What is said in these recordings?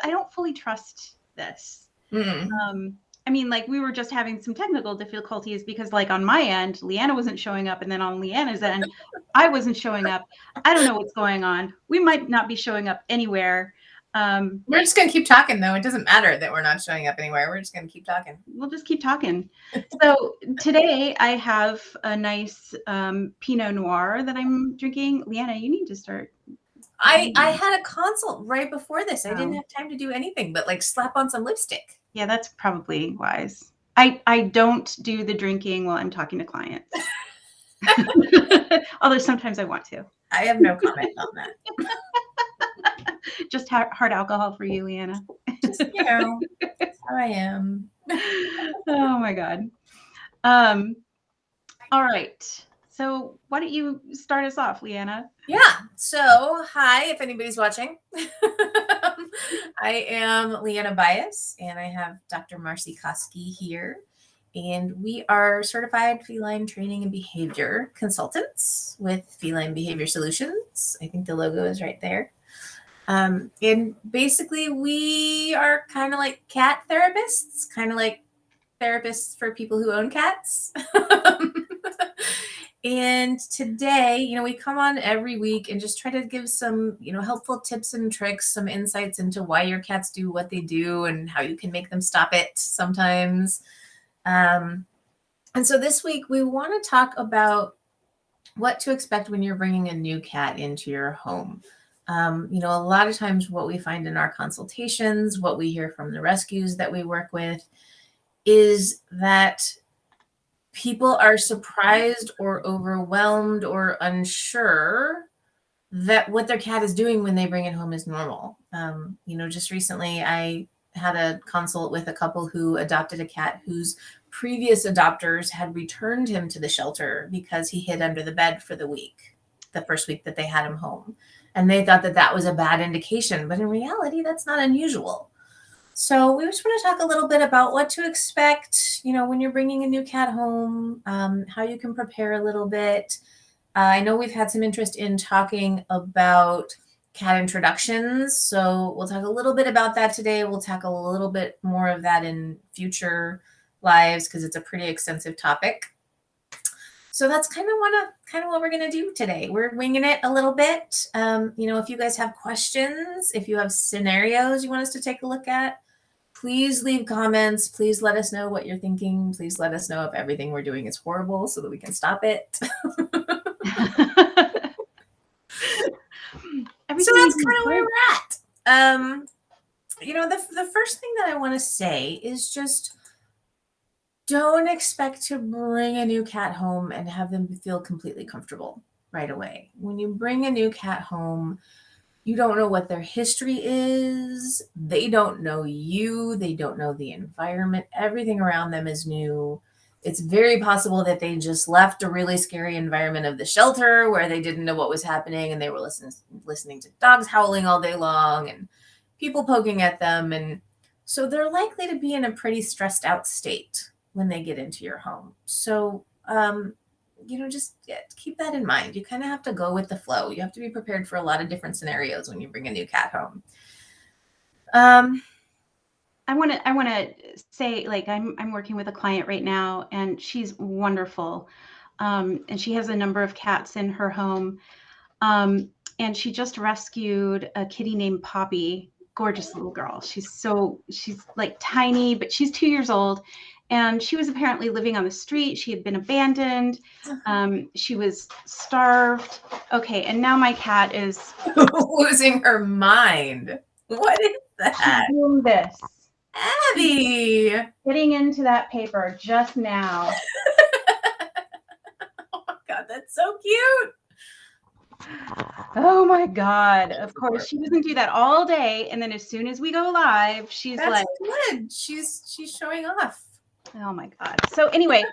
I don't fully trust this. I mean, like we were just having some technical difficulties because like on my end, LeeAnna wasn't showing up. And then on LeeAnna's end, I wasn't showing up. I don't know what's going on. We might not be showing up anywhere. We're just going to keep talking though. It doesn't matter that we're not showing up anywhere. We're just going to keep talking. We'll just keep talking. So today I have a nice Pinot Noir that I'm drinking. LeeAnna, you need to start. I had a consult right before this. I didn't have time to do anything but like slap on some lipstick. Yeah, that's probably wise. I don't do the drinking while I'm talking to clients. Although sometimes I want to. I have no comment on that. Just hard alcohol for you, LeeAnna. Just, you know, that's how I am. Oh my God. All right. So why don't you start us off, LeeAnna? Yeah. So hi, if anybody's watching. I am LeeAnna Buis, and I have Dr. Marci Koski here. And we are certified feline training and behavior consultants with Feline Behavior Solutions. I think the logo is right there. And basically we are kind of like cat therapists, kind of like therapists for people who own cats. And today, you know, we come on every week and just try to give some, you know, helpful tips and tricks, some insights into why your cats do what they do and how you can make them stop it sometimes. And so this week we want to talk about what to expect when you're bringing a new cat into your home. You know, a lot of times what we find in our consultations, what we hear from the rescues that we work with is that people are surprised or overwhelmed or unsure that what their cat is doing when they bring it home is normal. You know, just recently I had a consult with a couple who adopted a cat whose previous adopters had returned him to the shelter because he hid under the bed for the first week that they had him home. And they thought that that was a bad indication, but in reality, that's not unusual. So we just want to talk a little bit about what to expect, you know, when you're bringing a new cat home, how you can prepare a little bit. I know we've had some interest in talking about cat introductions, so we'll talk a little bit about that today. We'll tackle a little bit more of that in future lives because it's a pretty extensive topic. So that's kind of what we're going to do today. We're winging it a little bit. You know, if you guys have questions, if you have scenarios you want us to take a look at, please leave comments. Please let us know what you're thinking. Please let us know if everything we're doing is horrible so that we can stop it. So that's kind of where we're at. You know, the first thing that I want to say is just don't expect to bring a new cat home and have them feel completely comfortable right away. When you bring a new cat home, you don't know what their history is. They don't know you. They don't know the environment. Everything around them is new. It's very possible that they just left a really scary environment of the shelter where they didn't know what was happening and they were listening to dogs howling all day long and people poking at them. And so they're likely to be in a pretty stressed out state when they get into your home. So, you know, just keep that in mind. You kind of have to go with the flow. You have to be prepared for a lot of different scenarios when you bring a new cat home. I want to say, like, I'm working with a client right now, and she's wonderful. And she has a number of cats in her home. And she just rescued a kitty named Poppy, gorgeous little girl. She's like tiny, but she's 2 years old. And she was apparently living on the street. She had been abandoned. She was starved. Okay, and now my cat is losing her mind. What is that? She's doing this. Abby! Getting into that paper just now. Oh my God, that's so cute. Oh my God. Of course, she doesn't do that all day. And then as soon as we go live, she's that's like, good. She's showing off. Oh my God. So anyway,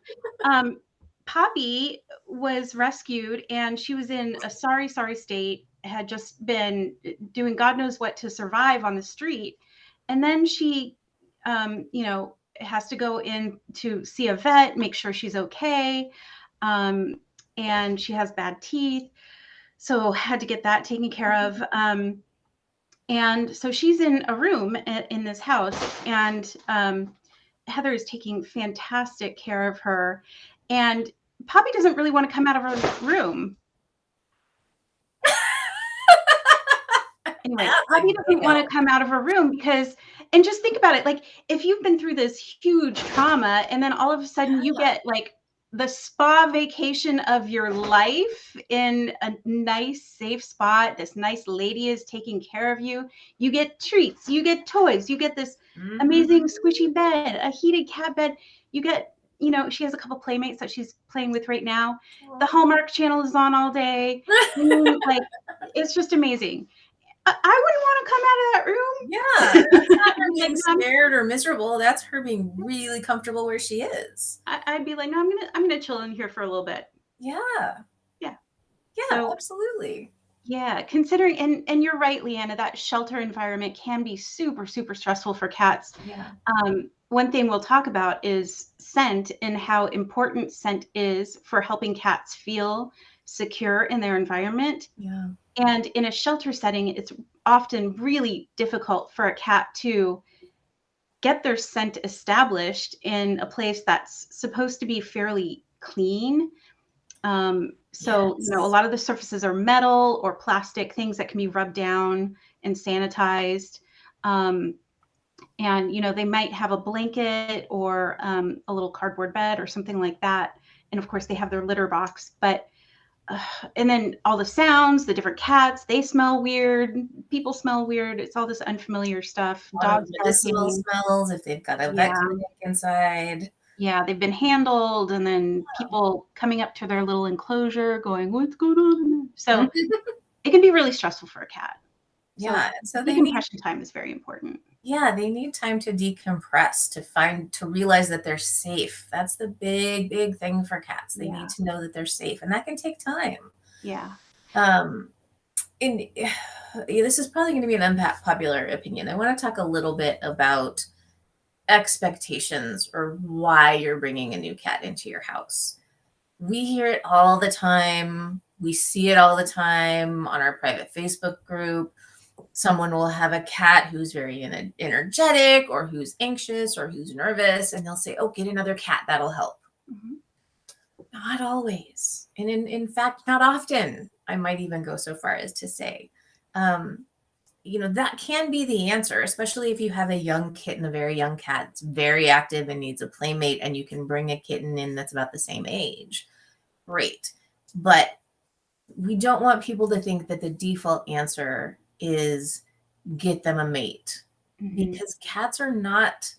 Poppy was rescued and she was in a sorry state, had just been doing God knows what to survive on the street. And then she, you know, has to go in to see a vet, make sure she's okay. And she has bad teeth. So had to get that taken care of. And so she's in a room in this house, and Heather is taking fantastic care of her. And Poppy doesn't really want to come out of her room. Anyway, Poppy doesn't want to come out of her room because, and just think about it, like if you've been through this huge trauma and then all of a sudden you get like the spa vacation of your life in a nice, safe spot, this nice lady is taking care of you, you get treats, you get toys, you get this amazing squishy bed, a heated cat bed, you get, you know, she has a couple playmates that she's playing with right now. The Hallmark Channel is on all day. I mean, like, it's just amazing. I wouldn't want to come out of that room. Yeah, that's not her being scared or miserable. That's her being really comfortable where she is. I'd be like, no, I'm gonna chill in here for a little bit. Yeah. Yeah. Yeah, so, absolutely. Yeah, considering, and you're right, LeeAnna, that shelter environment can be super, super stressful for cats. Yeah. One thing we'll talk about is scent and how important scent is for helping cats feel secure in their environment. Yeah. And in a shelter setting, it's often really difficult for a cat to get their scent established in a place that's supposed to be fairly clean. So, you know, a lot of the surfaces are metal or plastic, things that can be rubbed down and sanitized. And, you know, they might have a blanket or a little cardboard bed or something like that. And of course, they have their litter box. But and then all the sounds, the different cats, they smell weird. People smell weird. It's all this unfamiliar stuff. Dogs, medicinal smells if they've got a vet clinic inside. Yeah, they've been handled, and then people coming up to their little enclosure going, what's going on in there? So it can be really stressful for a cat. Yeah. So decompression time is very important. Yeah, they need time to decompress, to realize that they're safe. That's the big thing for cats. They need to know that they're safe, and that can take time. Yeah. And this is probably going to be an unpopular opinion. I want to talk a little bit about expectations or why you're bringing a new cat into your house. We hear it all the time. We see it all the time on our private Facebook group. Someone will have a cat who's very energetic or who's anxious or who's nervous, and they'll say, oh, get another cat. That'll help. Mm-hmm. Not always. And in fact, not often. I might even go so far as to say, you know, that can be the answer, especially if you have a young kitten, a very young cat, it's very active and needs a playmate, and you can bring a kitten in that's about the same age. Great. But we don't want people to think that the default answer is get them a mate, because cats are not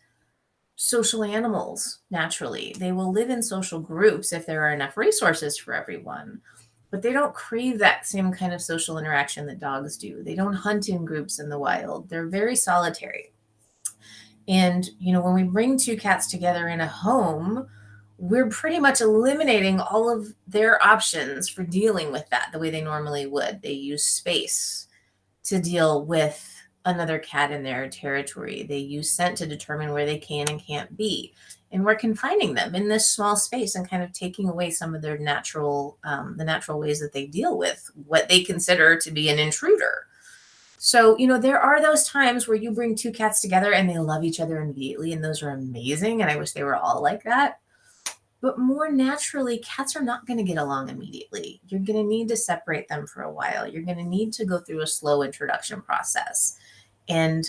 social animals naturally. They will live in social groups if there are enough resources for everyone, but they don't crave that same kind of social interaction that dogs do. They don't hunt in groups in the wild. They're very solitary. And, you know, when we bring two cats together in a home, we're pretty much eliminating all of their options for dealing with that the way they normally would. They use space to deal with another cat in their territory. They use scent to determine where they can and can't be. And we're confining them in this small space and kind of taking away some of their natural, the natural ways that they deal with what they consider to be an intruder. So, you know, there are those times where you bring two cats together and they love each other immediately, and those are amazing. And I wish they were all like that. But more naturally, cats are not going to get along immediately. You're going to need to separate them for a while. You're going to need to go through a slow introduction process. And,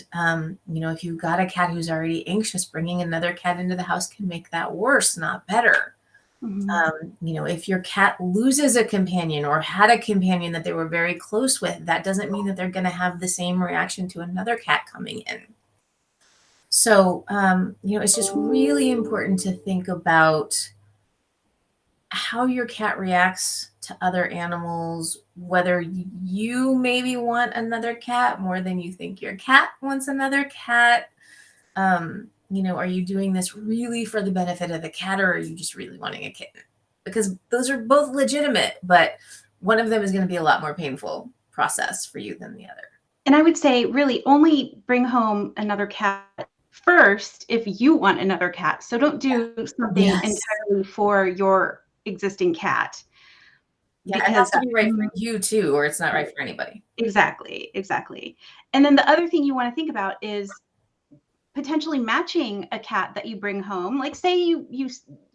you know, if you've got a cat who's already anxious, bringing another cat into the house can make that worse, not better. You know, if your cat loses a companion or had a companion that they were very close with, that doesn't mean that they're going to have the same reaction to another cat coming in. So, you know, it's just really important to think about how your cat reacts to other animals, whether you maybe want another cat more than you think your cat wants another cat. You know, are you doing this really for the benefit of the cat, or are you just really wanting a kitten? Because those are both legitimate, but one of them is going to be a lot more painful process for you than the other. And I would say really only bring home another cat first if you want another cat. So don't do something entirely for your existing cat. Yeah, it because has to be right for you too, or it's not right for anybody. exactly. And then the other thing you want to think about is potentially matching a cat that you bring home. Like say you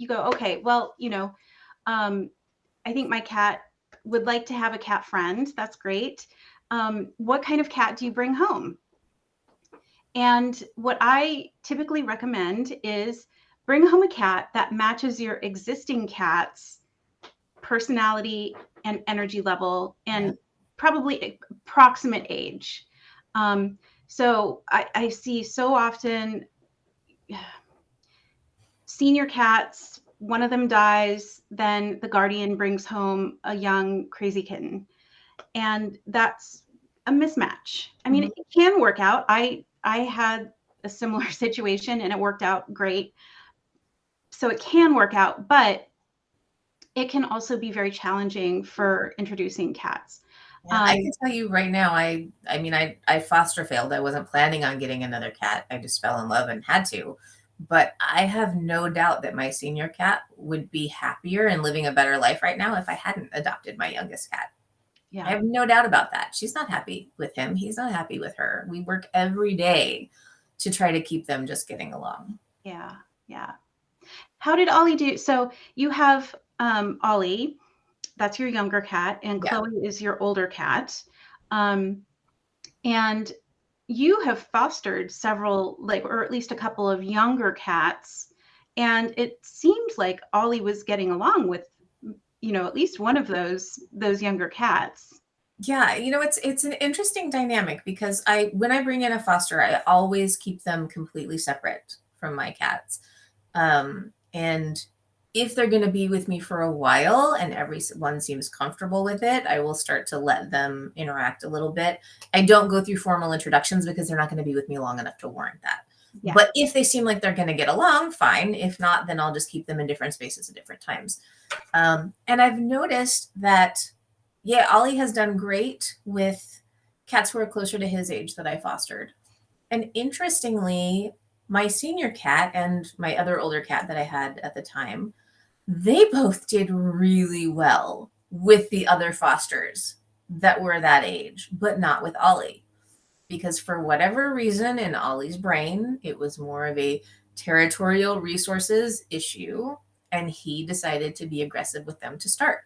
go, okay, well, I think my cat would like to have a cat friend. That's great. What kind of cat do you bring home? And what I typically recommend is bring home a cat that matches your existing cat's personality and energy level and probably approximate age. So I see so often senior cats, one of them dies, then the guardian brings home a young crazy kitten. And that's a mismatch. I mean, it can work out. I had a similar situation and it worked out great. So it can work out, but it can also be very challenging for introducing cats. Yeah, I can tell you right now, I mean, I foster failed. I wasn't planning on getting another cat. I just fell in love and had to. But I have no doubt that my senior cat would be happier and living a better life right now if I hadn't adopted my youngest cat. Yeah. I have no doubt about that. She's not happy with him. He's not happy with her. We work every day to try to keep them just getting along. Yeah. How did Ollie do? So you have Ollie, that's your younger cat, and Chloe is your older cat. And you have fostered several, or at least a couple of younger cats. And it seemed like Ollie was getting along with, at least one of those younger cats. Yeah, it's an interesting dynamic because when I bring in a foster, I always keep them completely separate from my cats. And if they're going to be with me for a while and everyone seems comfortable with it, I will start to let them interact a little bit. I don't go through formal introductions because they're not going to be with me long enough to warrant that. Yeah. But if they seem like they're going to get along, fine. If not, then I'll just keep them in different spaces at different times. And I've noticed that, Ollie has done great with cats who are closer to his age that I fostered. And interestingly, my senior cat and my other older cat that I had at the time, they both did really well with the other fosters that were that age, but not with Ollie. Because for whatever reason in Ollie's brain, it was more of a territorial resources issue, and he decided to be aggressive with them to start.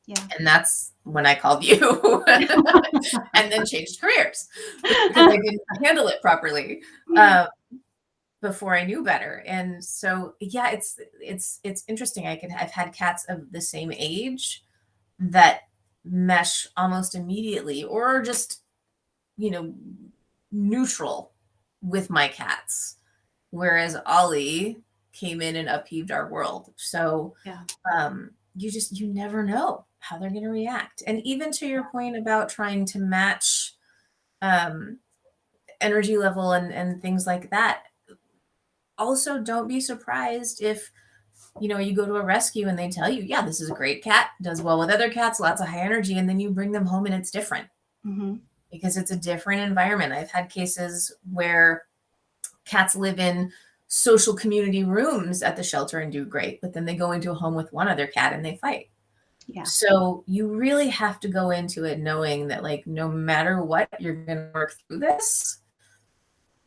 Yeah. And that's when I called you and then changed careers because I didn't handle it properly before I knew better. And so, it's interesting. I've had cats of the same age that mesh almost immediately or just, neutral with my cats. Whereas Ollie came in and upheaved our world. So, you never know how they're going to react. And even to your point about trying to match energy level and things like that, also don't be surprised if, you go to a rescue and they tell you, this is a great cat, does well with other cats, lots of high energy, and then you bring them home and it's different because it's a different environment. I've had cases where cats live in social community rooms at the shelter and do great, but then they go into a home with one other cat and they fight. Yeah. So you really have to go into it knowing that, no matter what, you're going to work through this,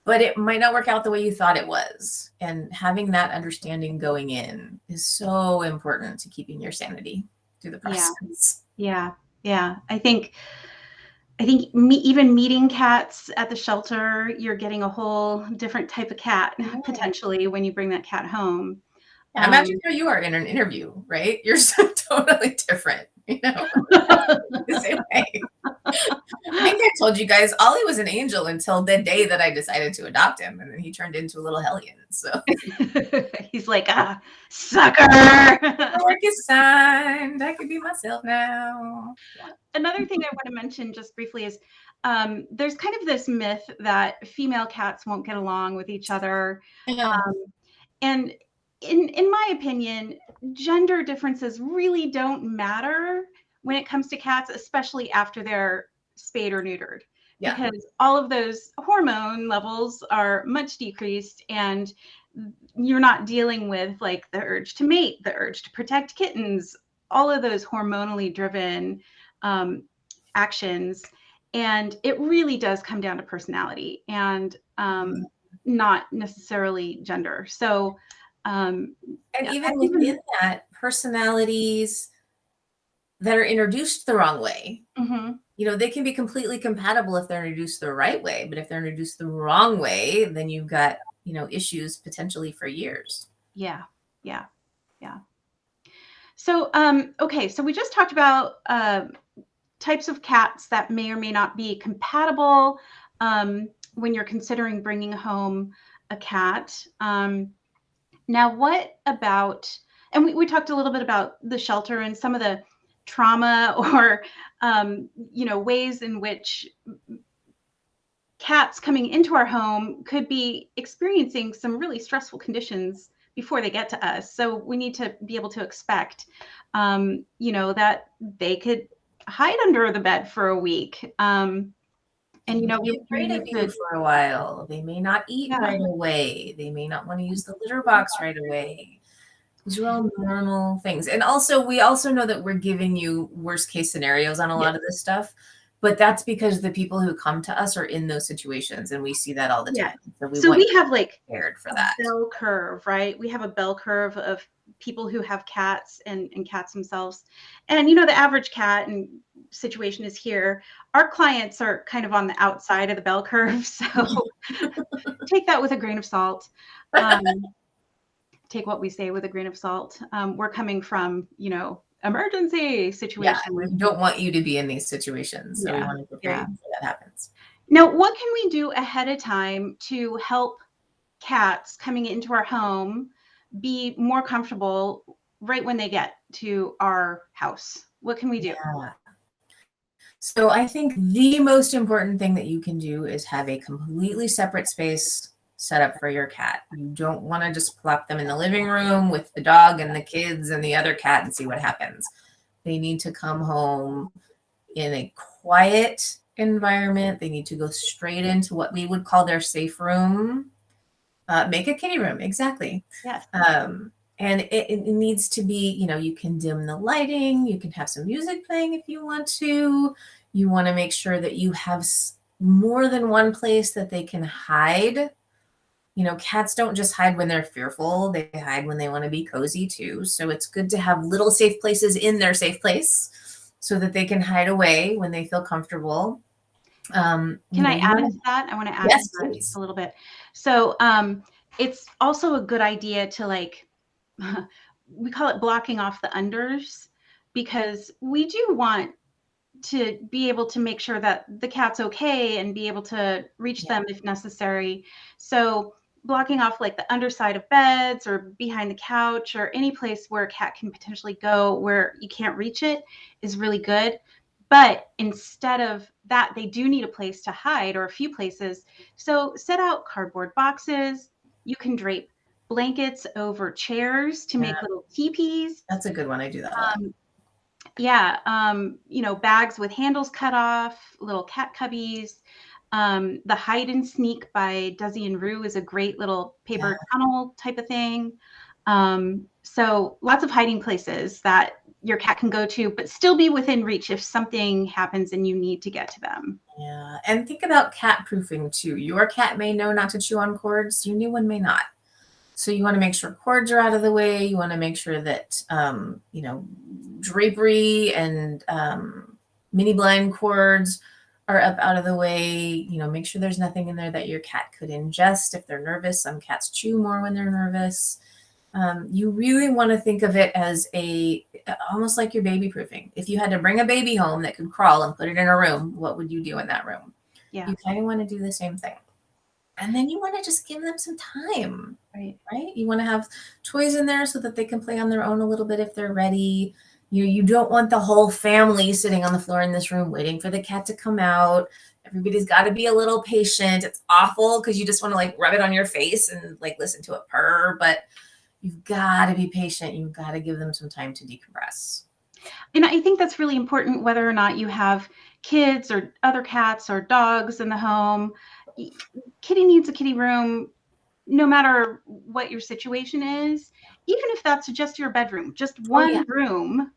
but it might not work out the way you thought it was. And having that understanding going in is so important to keeping your sanity through the process. Yeah. I think even meeting cats at the shelter, you're getting a whole different type of cat potentially when you bring that cat home. Imagine how you are in an interview, right? You're so totally different, the same way. I think I told you guys, Ollie was an angel until the day that I decided to adopt him, and then he turned into a little hellion. So he's like, sucker. The work is signed. I can be myself now. Another thing I want to mention just briefly is there's kind of this myth that female cats won't get along with each other. And in my opinion, gender differences really don't matter when it comes to cats, especially after they're spayed or neutered, because all of those hormone levels are much decreased and you're not dealing with the urge to mate, the urge to protect kittens, all of those hormonally driven actions. And it really does come down to personality and not necessarily gender. So, and even within that, personalities that are introduced the wrong way, they can be completely compatible if they're introduced the right way. But if they're introduced the wrong way, then you've got, issues potentially for years. Yeah. So, okay. So we just talked about types of cats that may or may not be compatible when you're considering bringing home a cat. Now, what about, and we talked a little bit about the shelter and some of the trauma or, ways in which cats coming into our home could be experiencing some really stressful conditions before they get to us. So we need to be able to expect, that they could hide under the bed for a week. And, be afraid of you for a while. They may not eat right away. They may not want to use the litter box right away. These are all normal things. And also, we also know that we're giving you worst case scenarios on a lot of this stuff. But that's because the people who come to us are in those situations, and we see that all the time. So we have like prepared for that bell curve, right? We have a bell curve of people who have cats and cats themselves. And, the average cat and situation is here. Our clients are kind of on the outside of the bell curve. So take that with a grain of salt. Take what we say with a grain of salt. We're coming from, emergency situation. We don't want you to be in these situations. So we want to prepare you before that happens. Now, what can we do ahead of time to help cats coming into our home be more comfortable right when they get to our house? What can we do? So I think the most important thing that you can do is have a completely separate space set up for your cat. You don't want to just plop them in the living room with the dog and the kids and the other cat and see what happens. They need to come home in a quiet environment. They need to go straight into what we would call their safe room. Make a kitty room. Exactly. Yes. And it needs to be, you can dim the lighting. You can have some music playing if you want to. You want to make sure that you have more than one place that they can hide. Cats don't just hide when they're fearful. They hide when they want to be cozy too. So it's good to have little safe places in their safe place so that they can hide away when they feel comfortable. Can I add to that? I want to add to that a little bit. So it's also a good idea to we call it blocking off the unders, because we do want to be able to make sure that the cat's okay and be able to reach them if necessary. So blocking off like the underside of beds or behind the couch or any place where a cat can potentially go where you can't reach it is really good. But instead of that, they do need a place to hide or a few places. So set out cardboard boxes. You can drape blankets over chairs to make little teepees. That's a good one. I do that a lot. Bags with handles cut off, little cat cubbies. The Hide and Sneak by Desi and Rue is a great little paper tunnel type of thing. So lots of hiding places that your cat can go to, but still be within reach if something happens and you need to get to them. Yeah. And think about cat proofing too. Your cat may know not to chew on cords. Your new one may not. So you want to make sure cords are out of the way. You want to make sure that, drapery and mini blind cords are up out of the way. Make sure there's nothing in there that your cat could ingest if they're nervous. Some cats chew more when they're nervous. You really want to think of it as almost like your baby proofing. If you had to bring a baby home that could crawl and put it in a room, what would you do in that room? Yeah. You kind of want to do the same thing. And then you want to just give them some time, right? You want to have toys in there so that they can play on their own a little bit if they're ready. You don't want the whole family sitting on the floor in this room waiting for the cat to come out. Everybody's got to be a little patient. It's awful because you just want to rub it on your face and listen to it purr, but you've got to be patient. You've got to give them some time to decompress. And I think that's really important, whether or not you have kids or other cats or dogs in the home. Kitty needs a kitty room, no matter what your situation is. Even if that's just your bedroom, just one room,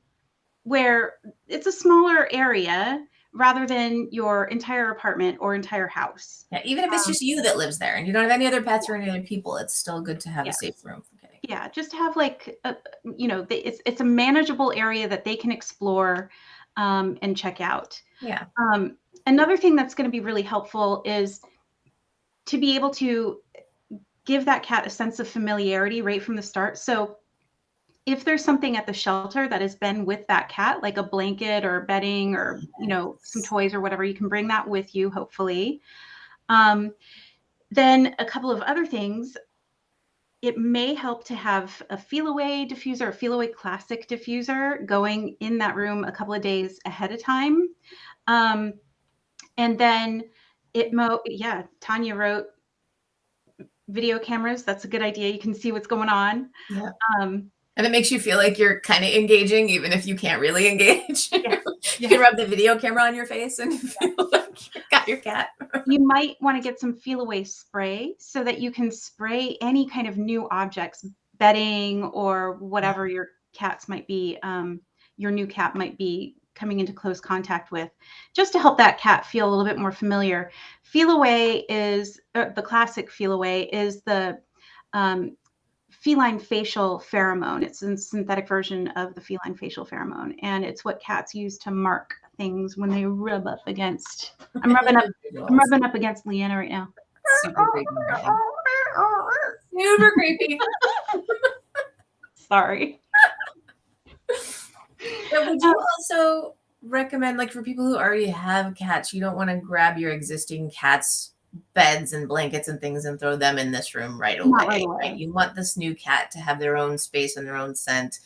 where it's a smaller area rather than your entire apartment or entire house. Yeah, even if it's just you that lives there and you don't have any other pets or any other people, it's still good to have a safe room for kitty. Yeah, just have like, it's a manageable area that they can explore and check out. Yeah. Another thing that's going to be really helpful is to be able to give that cat a sense of familiarity right from the start. So if there's something at the shelter that has been with that cat, like a blanket or bedding or, some toys or whatever, you can bring that with you, hopefully. Then a couple of other things. It may help to have a Feel Away diffuser, a Feel Away Classic diffuser going in that room a couple of days ahead of time. And then Tanya wrote video cameras. That's a good idea. You can see what's going on. Yeah. And it makes you feel like you're kind of engaging, even if you can't really engage. Yes. You can rub the video camera on your face and feel like you got your cat. You might want to get some Feel Away spray so that you can spray any kind of new objects, bedding or whatever your cats might be, your new cat might be coming into close contact with, just to help that cat feel a little bit more familiar. Feel Away is the classic Feel Away is the feline facial pheromone. It's a synthetic version of the feline facial pheromone, and it's what cats use to mark things when they rub up against. I'm rubbing up against LeeAnna right now. Super creepy. Super creepy. Sorry. But would you also recommend, like, for people who already have cats, you don't want to grab your existing cat's beds and blankets and things and throw them in this room right away, right? You want this new cat to have their own space and their own scent.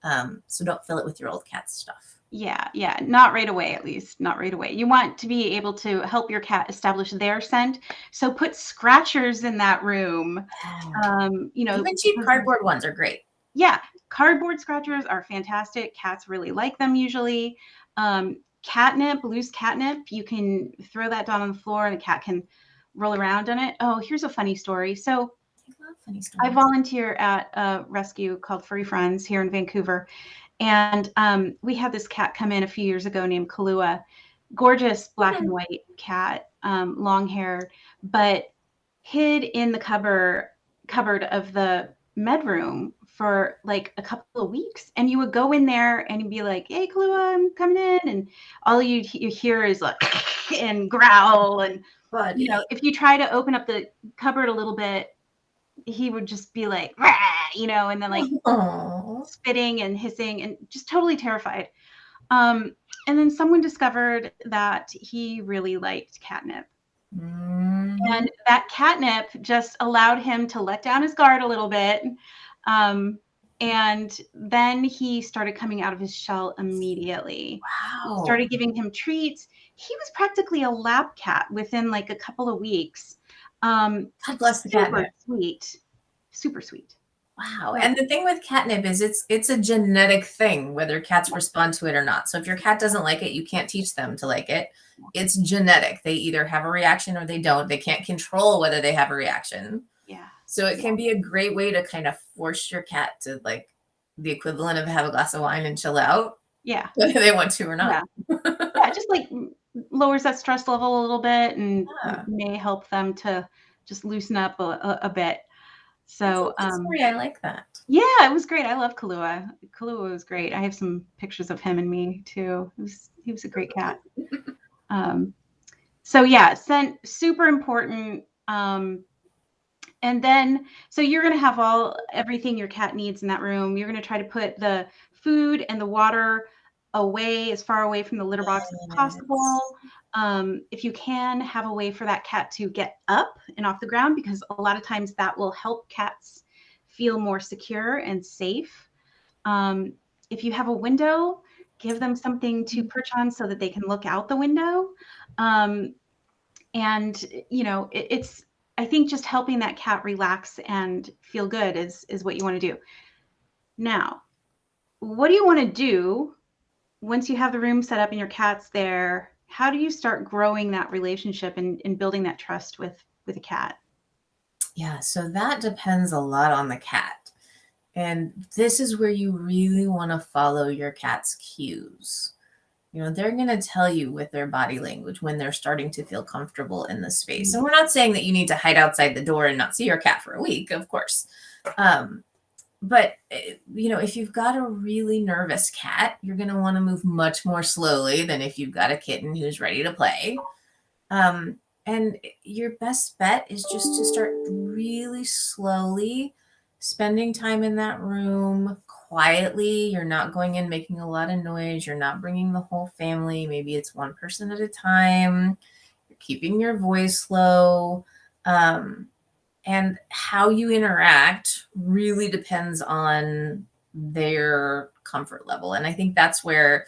So don't fill it with your old cat's stuff. Yeah. Not right away, at least. Not right away. You want to be able to help your cat establish their scent. So put scratchers in that room. Even cheap cardboard ones are great. Yeah. Cardboard scratchers are fantastic. Cats really like them usually. Catnip, loose catnip, you can throw that down on the floor and the cat can roll around on it. Oh, here's a funny story. So I volunteer at a rescue called Furry Friends here in Vancouver. And we had this cat come in a few years ago named Kahlua. Gorgeous black and white cat, long hair, but hid in the cupboard of the med room for like a couple of weeks. And you would go in there and you'd be like, hey, Kahlua, I'm coming in. And all you hear is like, and growl. And, if you try to open up the cupboard a little bit, he would just be like, rah, and then like spitting and hissing and just totally terrified. And then someone discovered that he really liked catnip. And that catnip just allowed him to let down his guard a little bit. And then he started coming out of his shell immediately. Wow. Started giving him treats. He was practically a lap cat within like a couple of weeks. God bless the catnip. Super sweet. Wow. And the thing with catnip is it's a genetic thing, whether cats respond to it or not. So if your cat doesn't like it, you can't teach them to like it. It's genetic. They either have a reaction or they don't. They can't control whether they have a reaction. Yeah. So it can be a great way to kind of force your cat to like the equivalent of have a glass of wine and chill out. Yeah. Whether they want to or not. Yeah, just like lowers that stress level a little bit and may help them to just loosen up a bit. So story. I like that. Yeah, it was great. I love Kahlua. Kahlua was great. I have some pictures of him and me too. He was a great cat. So yeah, scent, super important. And then, so you're going to have everything your cat needs in that room. You're going to try to put the food and the water away, as far away from the litter box as possible. If you can, have a way for that cat to get up and off the ground, because a lot of times that will help cats feel more secure and safe. If you have a window, give them something to perch on so that they can look out the window. It's, I think, just helping that cat relax and feel good is what you want to do. Now, what do you want to do once you have the room set up and your cat's there? How do you start growing that relationship and building that trust with a cat? Yeah, so that depends a lot on the cat. And this is where you really want to follow your cat's cues. They're going to tell you with their body language when they're starting to feel comfortable in the space. And we're not saying that you need to hide outside the door and not see your cat for a week, of course. But, if you've got a really nervous cat, you're going to want to move much more slowly than if you've got a kitten who's ready to play. And your best bet is just to start really slowly spending time in that room quietly. You're not going in making a lot of noise. You're not bringing the whole family. Maybe it's one person at a time. You're keeping your voice low. And how you interact really depends on their comfort level. And I think that's where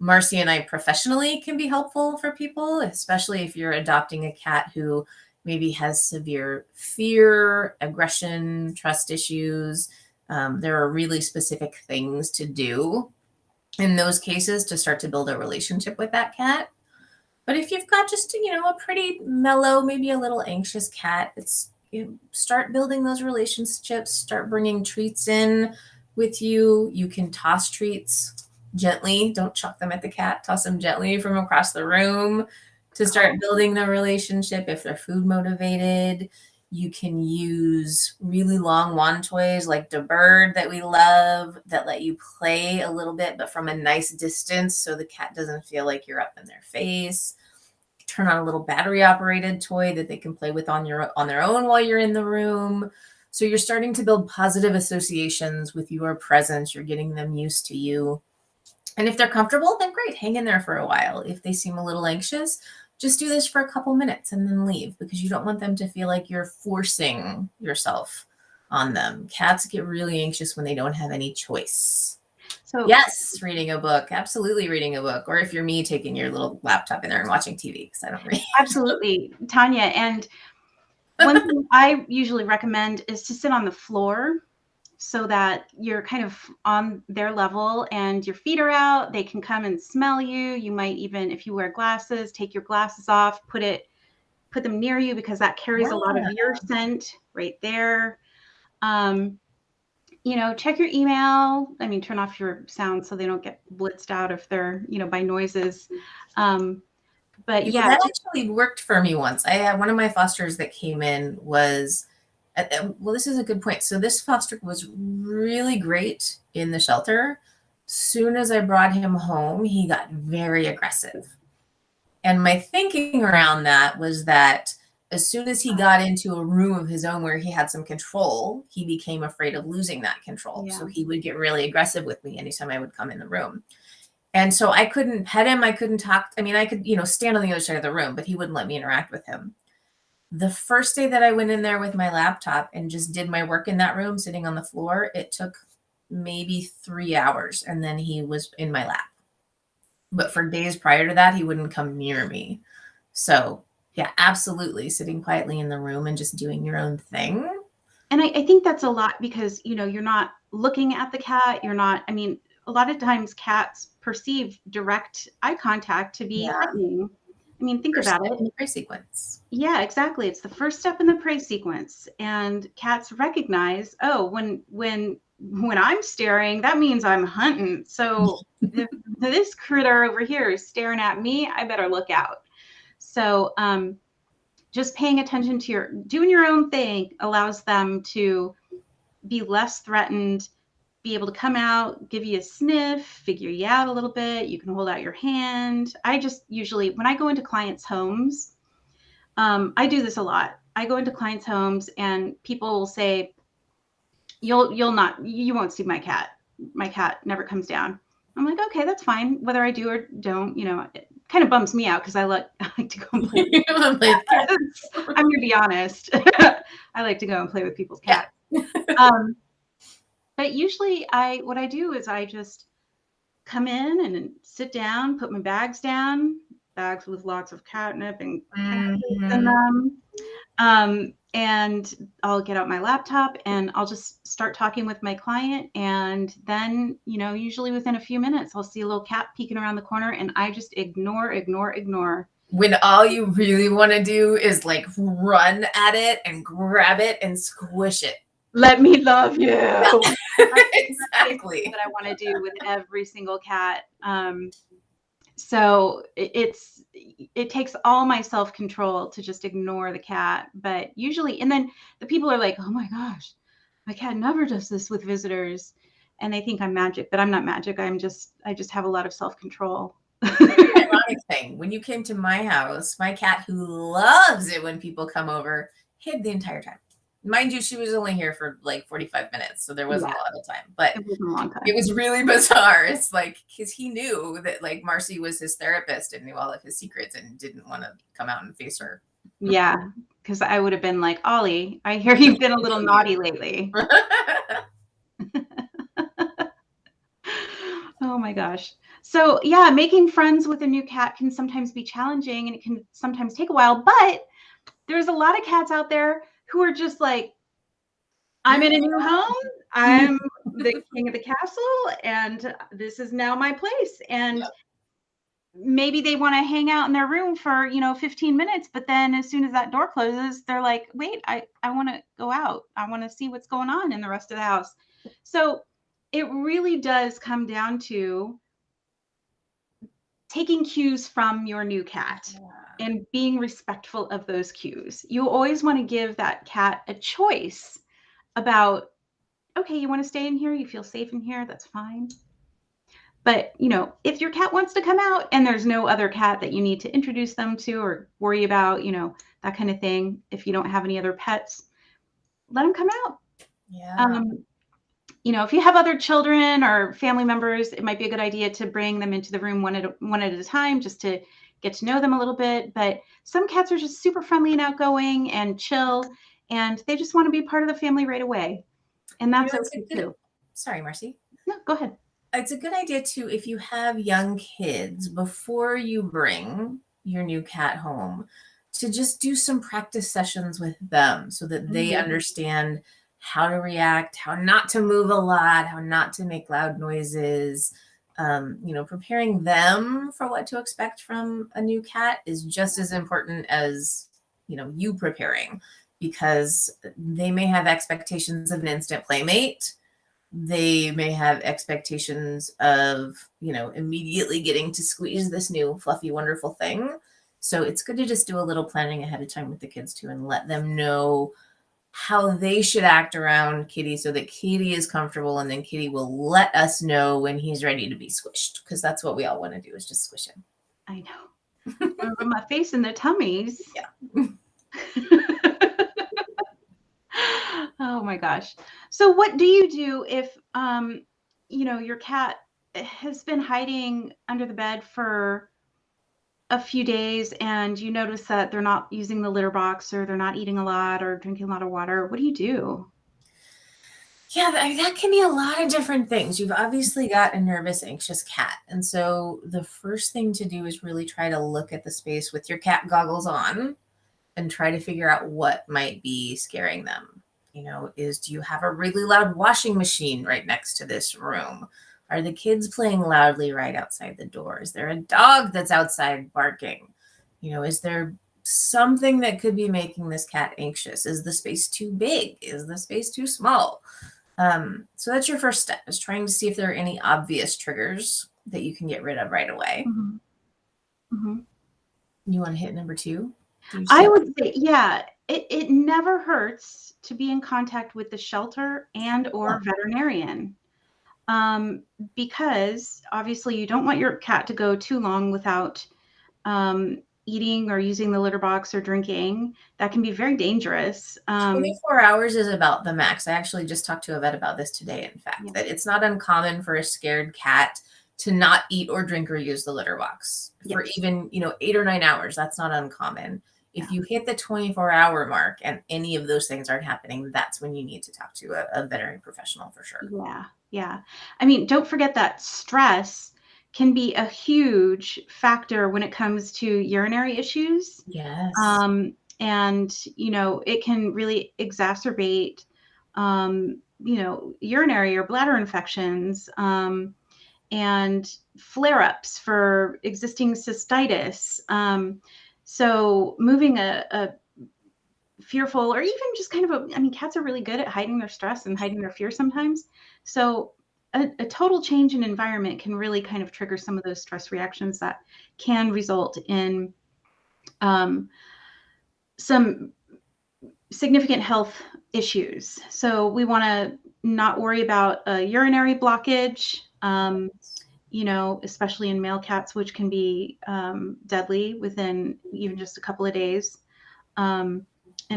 Marci and I professionally can be helpful for people, especially if you're adopting a cat who maybe has severe fear, aggression, trust issues. There are really specific things to do in those cases to start to build a relationship with that cat. But if you've got just, a pretty mellow, maybe a little anxious cat, start building those relationships, start bringing treats in with you. You can toss treats gently. Don't chuck them at the cat. Toss them gently from across the room to start building the relationship. If they're food motivated, you can use really long wand toys like the bird that we love that let you play a little bit, but from a nice distance so the cat doesn't feel like you're up in their face. Turn on a little battery operated toy that they can play with on their own while you're in the room. So you're starting to build positive associations with your presence. You're getting them used to you. And if they're comfortable, then great, hang in there for a while. If they seem a little anxious, just do this for a couple minutes and then leave, because you don't want them to feel like you're forcing yourself on them. Cats get really anxious when they don't have any choice. So yes, reading a book, absolutely reading a book. Or if you're me, taking your little laptop in there and watching TV, because I don't read. Absolutely, Tanya. And one thing I usually recommend is to sit on the floor so that you're kind of on their level and your feet are out. They can come and smell you. You might even, if you wear glasses, take your glasses off, put them near you, because that carries a lot of your scent right there. Check your email. Turn off your sound so they don't get blitzed out if they're, by noises. But yeah, that actually worked for me once. I had one of my fosters that came in was, well, this is a good point. So this foster was really great in the shelter. Soon as I brought him home, he got very aggressive. And my thinking around that was that as soon as he got into a room of his own where he had some control, he became afraid of losing that control. Yeah. So he would get really aggressive with me anytime I would come in the room. And so I couldn't pet him. I couldn't talk. I could, stand on the other side of the room, but he wouldn't let me interact with him. The first day that I went in there with my laptop and just did my work in that room, sitting on the floor, it took maybe 3 hours, and then he was in my lap. But for days prior to that, he wouldn't come near me. So yeah, absolutely. Sitting quietly in the room and just doing your own thing. And I think that's a lot because, you're not looking at the cat. You're not, a lot of times cats perceive direct eye contact to be threatening. Think first about step it. In the prey sequence. Yeah, exactly. It's the first step in the prey sequence. And cats recognize, when I'm staring, that means I'm hunting. So if this critter over here is staring at me, I better look out. So just paying attention to doing your own thing allows them to be less threatened, be able to come out, give you a sniff, figure you out a little bit. You can hold out your hand. I just usually, when I go into clients' homes, I do this a lot. I go into clients' homes and people will say, you won't see my cat. My cat never comes down. I'm like, okay, that's fine. Whether I do or don't, it kind of bums me out because I like to go and play with I'm going to be honest. I like to go and play with people's cats. But usually what I do is I just come in and sit down, put my bags down, bags with lots of catnip and in them. And I'll get out my laptop and I'll just start talking with my client. And then, usually within a few minutes, I'll see a little cat peeking around the corner and I just ignore. When all you really want to do is like run at it and grab it and squish it. let me love you. Exactly. That I want to do with every single cat. So it takes all my self-control to just ignore the cat. But usually, and then the people are like, oh my gosh, my cat never does this with visitors. And they think I'm magic, but I'm not magic. I just have a lot of self-control. Ironic thing, when you came to my house, my cat, who loves it when people come over, hid the entire time. Mind you, she was only here for like 45 minutes, so there wasn't a lot of time, but It wasn't a long time. it was really bizarre. It's like, because he knew that like Marci was his therapist and knew all of his secrets and didn't want to come out and face her. Yeah, because I would have been like, Ollie, I hear you've been a little naughty lately. Oh my gosh. So yeah, making friends with a new cat can sometimes be challenging and it can sometimes take a while, but there's a lot of cats out there who are just like, I'm in a new home. I'm the king of the castle and this is now my place. And maybe they want to hang out in their room for, 15 minutes, but then as soon as that door closes, they're like, wait, I want to go out. I want to see what's going on in the rest of the house. So it really does come down to taking cues from your new cat and being respectful of those cues. You always want to give that cat a choice about, okay, you want to stay in here, you feel safe in here, that's fine. But, if your cat wants to come out and there's no other cat that you need to introduce them to or worry about, that kind of thing, if you don't have any other pets, let them come out. Yeah. If you have other children or family members, it might be a good idea to bring them into the room one at a time just to get to know them a little bit. But some cats are just super friendly and outgoing and chill, and they just want to be part of the family right away. And that's okay too. Sorry, Marci. No, go ahead. It's a good idea too, if you have young kids, before you bring your new cat home, to just do some practice sessions with them so that they understand how to react, how not to move a lot, how not to make loud noises. Preparing them for what to expect from a new cat is just as important as, you preparing, because they may have expectations of an instant playmate. They may have expectations of, immediately getting to squeeze this new fluffy, wonderful thing. So it's good to just do a little planning ahead of time with the kids too, and let them know how they should act around Kitty so that Kitty is comfortable, and then Kitty will let us know when he's ready to be squished, because that's what we all want to do, is just squish him. I know. Put my face in their tummies. Yeah. Oh my gosh. So what do you do if your cat has been hiding under the bed for a few days and you notice that they're not using the litter box or they're not eating a lot or drinking a lot of water? What do you do? Yeah, that can be a lot of different things. You've obviously got a nervous, anxious cat. And so the first thing to do is really try to look at the space with your cat goggles on and try to figure out what might be scaring them. Do you have a really loud washing machine right next to this room? Are the kids playing loudly right outside the door? Is there a dog that's outside barking? Is there something that could be making this cat anxious? Is the space too big? Is the space too small? So that's your first step, is trying to see if there are any obvious triggers that you can get rid of right away. You want to hit number 2? I would say, yeah, it never hurts to be in contact with the shelter and or veterinarian. Because obviously you don't want your cat to go too long without eating or using the litter box or drinking. That can be very dangerous. 24 hours is about the max. I actually just talked to a vet about this today, in fact, that it's not uncommon for a scared cat to not eat or drink or use the litter box for even, 8 or 9 hours. That's not uncommon. If you hit the 24-hour mark and any of those things aren't happening, that's when you need to talk to a veterinary professional for sure. Yeah. I mean, don't forget that stress can be a huge factor when it comes to urinary issues. Yes. And, it can really exacerbate, urinary or bladder infections, and flare-ups for existing cystitis. So moving a fearful, or even just kind of I mean, cats are really good at hiding their stress and hiding their fear sometimes. So a total change in environment can really kind of trigger some of those stress reactions that can result in some significant health issues. So we want to not worry about a urinary blockage, you know, especially in male cats, which can be deadly within even just a couple of days. And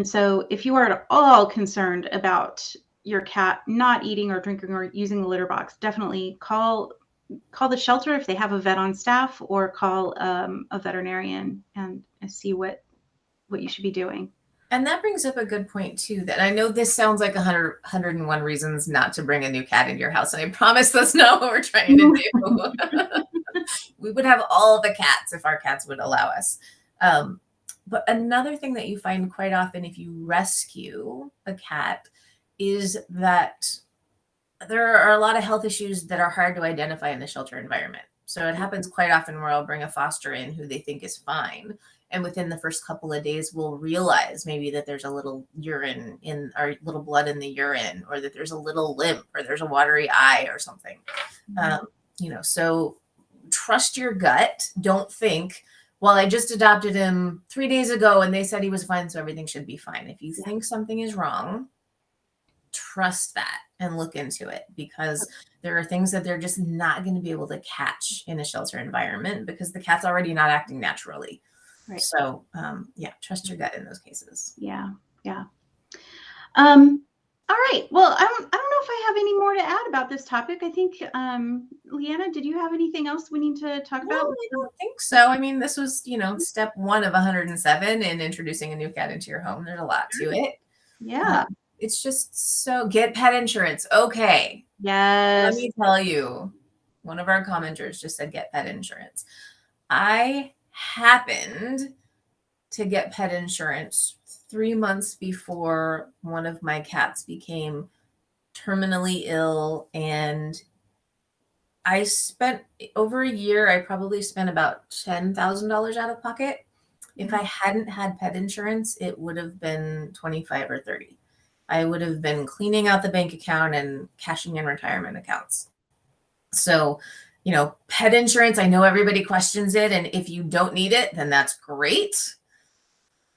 so if you are at all concerned about your cat not eating or drinking or using the litter box, definitely call the shelter if they have a vet on staff, or call a veterinarian and see what you should be doing. And that brings up a good point too, that I know this sounds like 101 reasons not to bring a new cat into your house. And I promise that's not what we're trying to do. We would have all the cats if our cats would allow us. But another thing that you find quite often if you rescue a cat is that there are a lot of health issues that are hard to identify in the shelter environment. So it happens quite often where I'll bring a foster in who they think is fine. And within the first couple of days, we'll realize maybe that there's a little urine in, or little blood in the urine, or that there's a little limp, or there's a watery eye or something. You know, so trust your gut. Don't think, well, I just adopted him 3 days ago and they said he was fine, so everything should be fine. If you think something is wrong, trust that and look into it, because there are things that they're just not going to be able to catch in a shelter environment because the cat's already not acting naturally. Right. So, yeah, trust your gut in those cases. Yeah. Yeah. All right. Well, I don't know if I have any more to add about this topic. I think, LeeAnna, did you have anything else we need to talk about? I don't think so. I mean, this was, you know, step 1 of 107 in introducing a new cat into your home. There's a lot to it. Yeah. It's just so get pet insurance. Okay. Yes. Let me tell you, one of our commenters just said get pet insurance. I happened to get pet insurance 3 months before one of my cats became terminally ill, and I spent over a year. I probably spent about $10,000 out of pocket. If I hadn't had pet insurance, it would have been 25 or 30. I would have been cleaning out the bank account and cashing in retirement accounts. So, you know, pet insurance, I know everybody questions it. And if you don't need it, then that's great.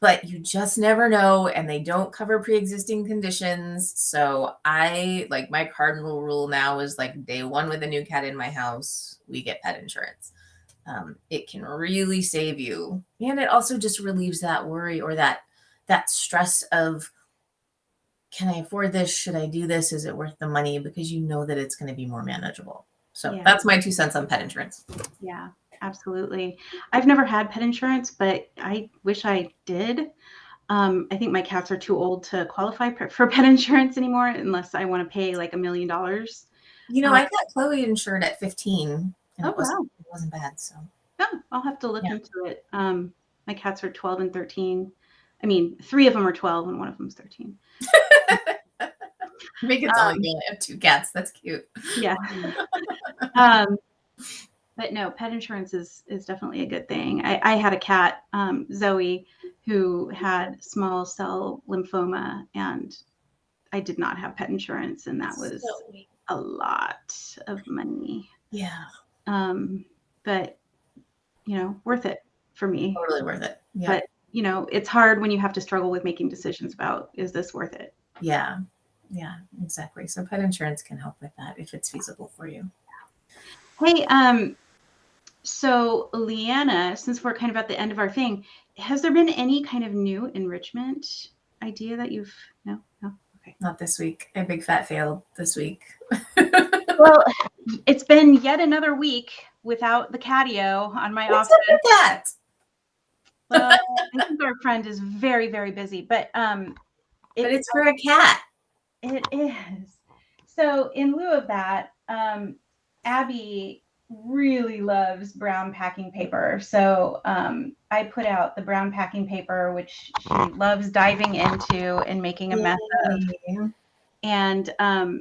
But you just never know. And they don't cover pre-existing conditions. So I, like, my cardinal rule now is like day 1 with a new cat in my house, we get pet insurance. It can really save you. And it also just relieves that worry or that stress of, can I afford this? Should I do this? Is it worth the money? Because you know that it's going to be more manageable. So that's my 2 cents on pet insurance. Yeah, absolutely. I've never had pet insurance, but I wish I did. I think my cats are too old to qualify for pet insurance anymore, unless I want to pay like $1 million. You know, I got Chloe insured at 15. And it wasn't bad. So I'll have to look into it. My cats are 12 and 13. I mean, 3 of them are 12 and 1 of them's 13. Make it sound like you only have 2 cats. That's cute. Yeah. But no, pet insurance is definitely a good thing. I had a cat, Zoe, who had small cell lymphoma, and I did not have pet insurance, and that was a lot of money. Yeah. But, you know, worth it for me. Totally worth it. Yeah. But, you know, it's hard when you have to struggle with making decisions about, is this worth it? Yeah. Yeah, exactly. So pet insurance can help with that if it's feasible for you. Hey, so LeeAnna, since we're kind of at the end of our thing, has there been any kind of new enrichment idea that you've, no? Okay. Not this week. A big fat fail this week. Well, it's been yet another week without the catio on my office. What's up with that? Well, I think our friend is very, very busy, but it's for a cat. It is. So in lieu of that, Abby really loves brown packing paper. So I put out the brown packing paper, which she loves diving into and making a mess of. And I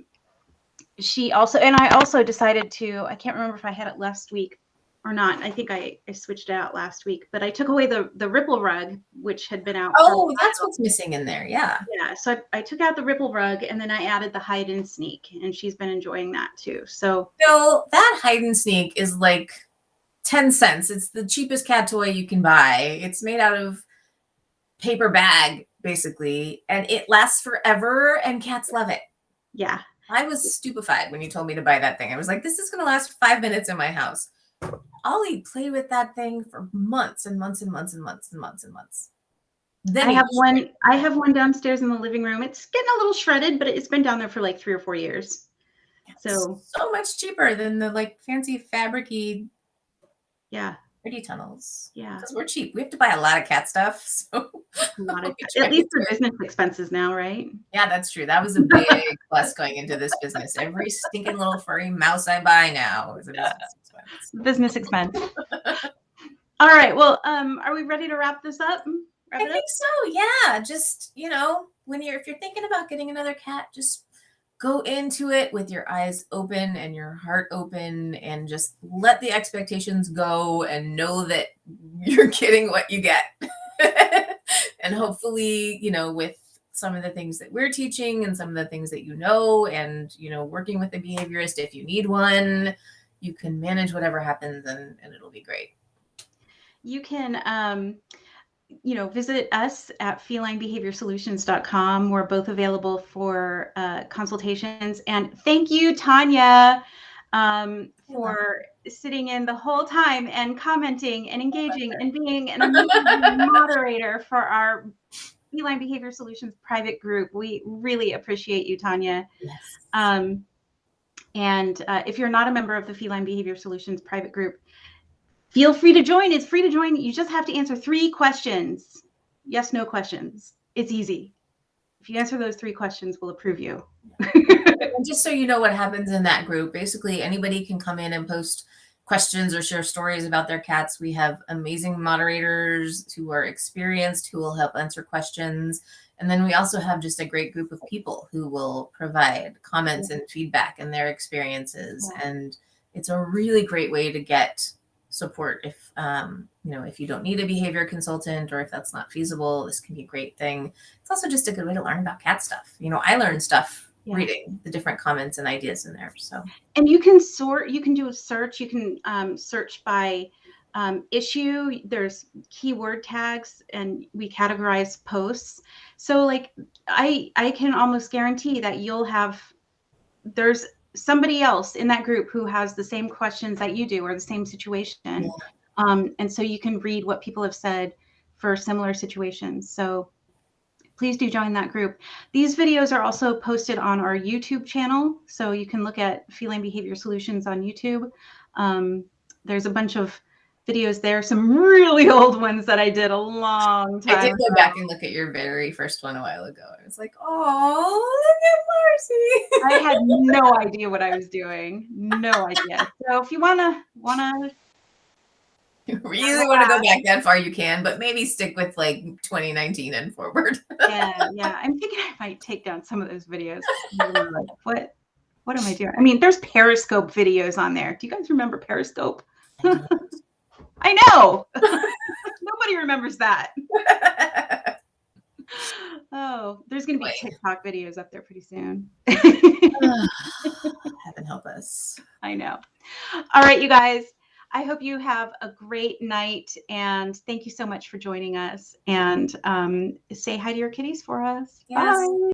also decided to, I can't remember if I had it last week, or not. I think I switched it out last week, but I took away the ripple rug, which had been out. Oh, that's what's missing in there. Yeah. Yeah. So I took out the ripple rug, and then I added the hide and sneak, and she's been enjoying that too. So that hide and sneak is like 10 cents. It's the cheapest cat toy you can buy. It's made out of paper bag, basically, and it lasts forever, and cats love it. Yeah. I was stupefied when you told me to buy that thing. I was like, this is going to last 5 minutes in my house. Ollie played with that thing for months and months and months and months and months and months. Then I have one downstairs in the living room. It's getting a little shredded, but it's been down there for like 3 or 4 years. So much cheaper than the like fancy fabricy pretty tunnels. Yeah. Because we're cheap. We have to buy a lot of cat stuff. So at least for business expenses now, right? Yeah, that's true. That was a big plus going into this business. Every stinking little furry mouse I buy now is a business expense. Business expense. All right. Well, are we ready to wrap this up? I think so. Yeah. Just, if you're thinking about getting another cat, just go into it with your eyes open and your heart open, and just let the expectations go and know that you're getting what you get. And hopefully, with some of the things that we're teaching and some of the things that and, working with a behaviorist, if you need one, you can manage whatever happens and it'll be great. You can, visit us at FelineBehaviorSolutions.com. We're both available for consultations. And thank you, Tanya, for sitting in the whole time and commenting and engaging and being an amazing moderator for our Feline Behavior Solutions private group. We really appreciate you, Tanya. Yes. And if you're not a member of the Feline Behavior Solutions private group, feel free to join. It's free to join. You just have to answer 3 questions. Yes, no questions. It's easy. If you answer those 3 questions, we'll approve you. And just so you know what happens in that group, basically anybody can come in and post questions or share stories about their cats. We have amazing moderators who are experienced, who will help answer questions. And then we also have just a great group of people who will provide comments and feedback and their experiences. Yeah. And it's a really great way to get support if you don't need a behavior consultant, or if that's not feasible. This can be a great thing. It's also just a good way to learn about cat stuff. I learned stuff reading the different comments and ideas in there. So, and you can do a search. You can search by issue. There's keyword tags, and we categorize posts. So like I can almost guarantee that there's somebody else in that group who has the same questions that you do, or the same situation. Yeah. And so you can read what people have said for similar situations. So please do join that group. These videos are also posted on our YouTube channel. So you can look at Feline Behavior Solutions on YouTube. There's a bunch of videos there, some really old ones that I did a long time ago. I did go back and look at your very first one a while ago. I was like, oh, look at Marci. I had no idea what I was doing. No idea. So if you you really want to go back that far, you can, but maybe stick with like 2019 and forward. Yeah. I'm thinking I might take down some of those videos. Like, what am I doing? I mean, there's Periscope videos on there. Do you guys remember Periscope? I know. Nobody remembers that. Oh, there's going to be TikTok videos up there pretty soon. Heaven help us. I know. All right, you guys. I hope you have a great night, and thank you so much for joining us. And say hi to your kitties for us. Yes. Bye.